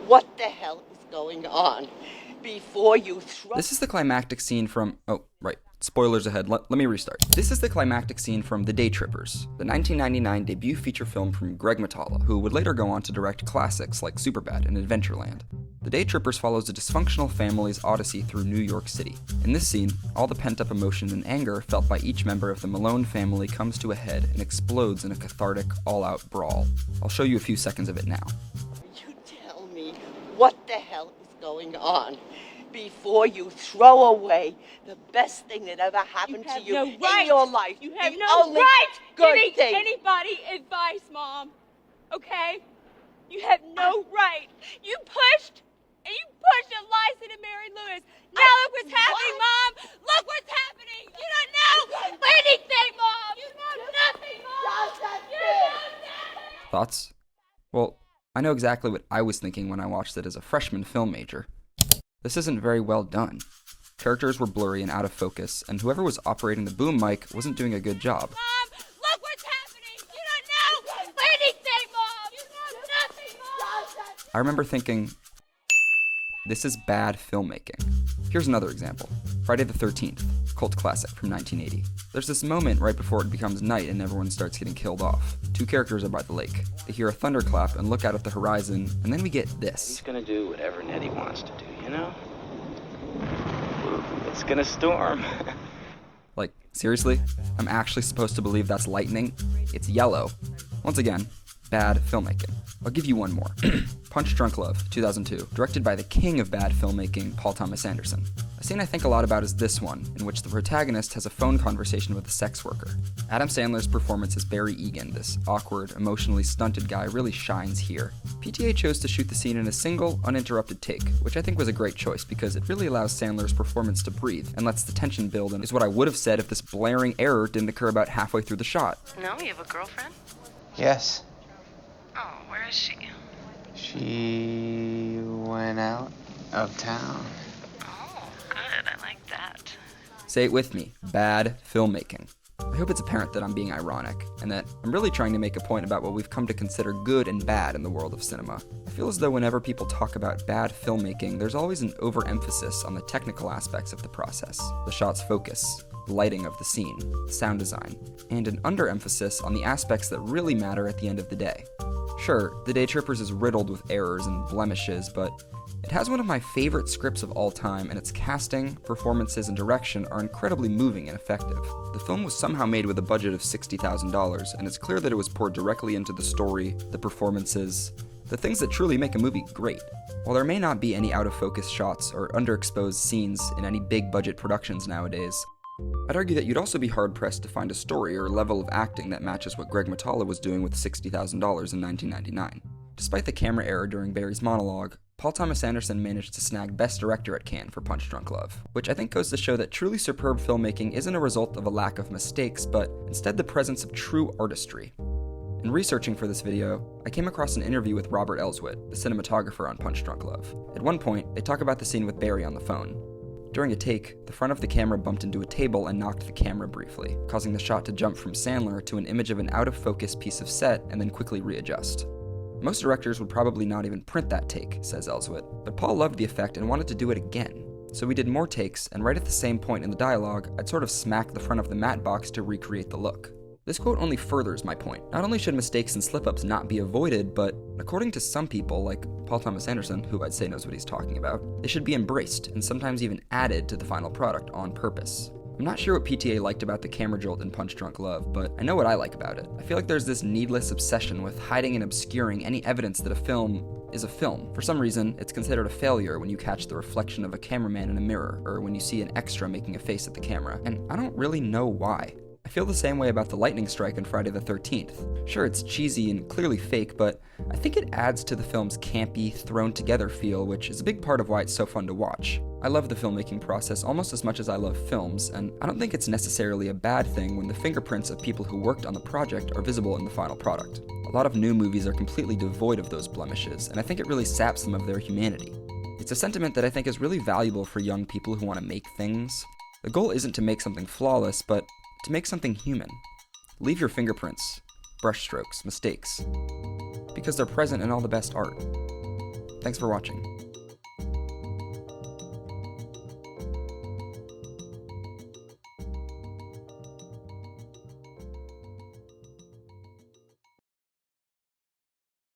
what the hell is going on before you throw... This is the climactic scene from... Oh, right. Spoilers ahead. Let me restart. This is the climactic scene from The Day Trippers, the 1999 debut feature film from Greg Matala, who would later go on to direct classics like Superbad and Adventureland. The Day Trippers follows a dysfunctional family's odyssey through New York City. In this scene, all the pent-up emotion and anger felt by each member of the Malone family comes to a head and explodes in a cathartic, all-out brawl. I'll show you a few seconds of it now. You tell me what the hell is going on before you throw away the best thing that ever happened to you in your life. You have The no only right good giving thing. anybody advice, Mom. Okay? You have no right. You pushed Eliza to marry Lewis. Now look what's happening, Mom. Look what's happening. You don't know anything, Mom. You know nothing, Mom. You know nothing. Thoughts? Well, I know exactly what I was thinking when I watched it as a freshman film major. This isn't very well done. Characters were blurry and out of focus, and whoever was operating the boom mic wasn't doing a good job. Mom, look what's happening. You don't know anything, Mom. You know nothing, Mom. I remember thinking, this is bad filmmaking. Here's another example. Friday the 13th, cult classic from 1980. There's this moment right before it becomes night and everyone starts getting killed off. Two characters are by the lake. They hear a thunderclap and look out at the horizon, and then we get this. He's gonna do whatever Nettie wants to do, you know? It's gonna storm. Like, seriously? I'm actually supposed to believe that's lightning? It's yellow. Once again, bad filmmaking. I'll give you one more. Punch Drunk Love, 2002, directed by the king of bad filmmaking, Paul Thomas Anderson. A scene I think a lot about is this one, in which the protagonist has a phone conversation with a sex worker. Adam Sandler's performance as Barry Egan, this awkward, emotionally stunted guy, really shines here. PTA chose to shoot the scene in a single, uninterrupted take, which I think was a great choice because it really allows Sandler's performance to breathe and lets the tension build, and is what I would have said if this blaring error didn't occur about halfway through the shot. No, you have a girlfriend? Yes. Oh, where is she? She went out of town. Oh, good. I like that. Say it with me, bad filmmaking. I hope it's apparent that I'm being ironic, and that I'm really trying to make a point about what we've come to consider good and bad in the world of cinema. I feel as though whenever people talk about bad filmmaking, there's always an overemphasis on the technical aspects of the process, the shot's focus, the lighting of the scene, the sound design, and an underemphasis on the aspects that really matter at the end of the day. Sure, The Day Trippers is riddled with errors and blemishes, but it has one of my favorite scripts of all time, and its casting, performances, and direction are incredibly moving and effective. The film was somehow made with a budget of $60,000, and it's clear that it was poured directly into the story, the performances, the things that truly make a movie great. While there may not be any out-of-focus shots or underexposed scenes in any big-budget productions nowadays, I'd argue that you'd also be hard-pressed to find a story or level of acting that matches what Greg Matala was doing with $60,000 in 1999. Despite the camera error during Barry's monologue, Paul Thomas Anderson managed to snag Best Director at Cannes for Punch Drunk Love, which I think goes to show that truly superb filmmaking isn't a result of a lack of mistakes, but instead the presence of true artistry. In researching for this video, I came across an interview with Robert Elswit, the cinematographer on Punch Drunk Love. At one point, they talk about the scene with Barry on the phone. During a take, the front of the camera bumped into a table and knocked the camera briefly, causing the shot to jump from Sandler to an image of an out-of-focus piece of set and then quickly readjust. Most directors would probably not even print that take, says Elswit, but Paul loved the effect and wanted to do it again. So we did more takes, and right at the same point in the dialogue, I'd sort of smack the front of the matte box to recreate the look. This quote only furthers my point. Not only should mistakes and slip-ups not be avoided, but according to some people, like Paul Thomas Anderson, who I'd say knows what he's talking about, they should be embraced and sometimes even added to the final product on purpose. I'm not sure what PTA liked about the camera jolt in Punch Drunk Love, but I know what I like about it. I feel like there's this needless obsession with hiding and obscuring any evidence that a film is a film. For some reason, it's considered a failure when you catch the reflection of a cameraman in a mirror, or when you see an extra making a face at the camera, and I don't really know why. I feel the same way about the lightning strike in Friday the 13th. Sure, it's cheesy and clearly fake, but I think it adds to the film's campy, thrown-together feel, which is a big part of why it's so fun to watch. I love the filmmaking process almost as much as I love films, and I don't think it's necessarily a bad thing when the fingerprints of people who worked on the project are visible in the final product. A lot of new movies are completely devoid of those blemishes, and I think it really saps some of their humanity. It's a sentiment that I think is really valuable for young people who want to make things. The goal isn't to make something flawless, but to make something human. Leave your fingerprints, brushstrokes, mistakes, because they're present in all the best art. Thanks Thanks for watching.